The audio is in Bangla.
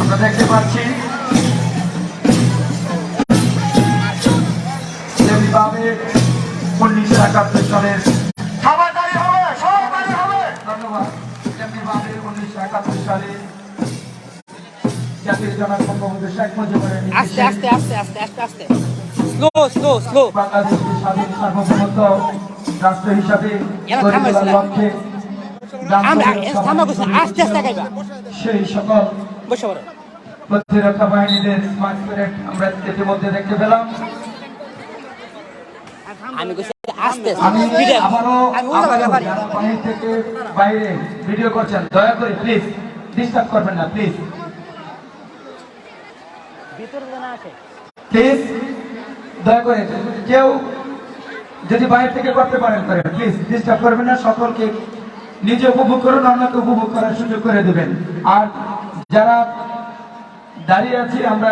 আমরা দেখতে পাচ্ছি যেভাবে 1971 সালের সবাই দাঁড়িয়ে হবে, সবাই দাঁড়িয়ে হবে। ধন্যবাদ। যেভাবে 1971 সালে জাতির জনক বঙ্গবন্ধু শেখ মুজিবুর আস্তে আস্তে আস্তে আস্তে আস্তে আস্তে স্লো স্লো স্লো বাংলাদেশকে স্বাধীন সার্বভৌমত্ব রাষ্ট্র হিসাবে গড়ে তোলার লক্ষ্যে আস্তে আস্তে গাইবা সেই সকল বসে পড়ো। প্রতিরক্ষা বাহিনীদের স্মার্ট প্যারেড আমরা ইতিমধ্যে দেখতে পেলাম। আমি কইছি আস্তে আমি আস্তে আবারও আমি যারা বাহিনী থেকে বাইরে ভিডিও করছেন দয়া করে প্লিজ ডিস্টার্ব করবেন না, প্লিজ ভিতরে না আসে প্লিজ দয়া করে কেউ যদি বাইরে থেকে করতে পারেন করেন, প্লিজ ডিস্টার্ব করবেন না। সকলকে নিজে উপভোগ করুন, অন্যকে উপভোগ করার সুযোগ করে দেবেন। আর যারা দাঁড়িয়ে আছি আমরা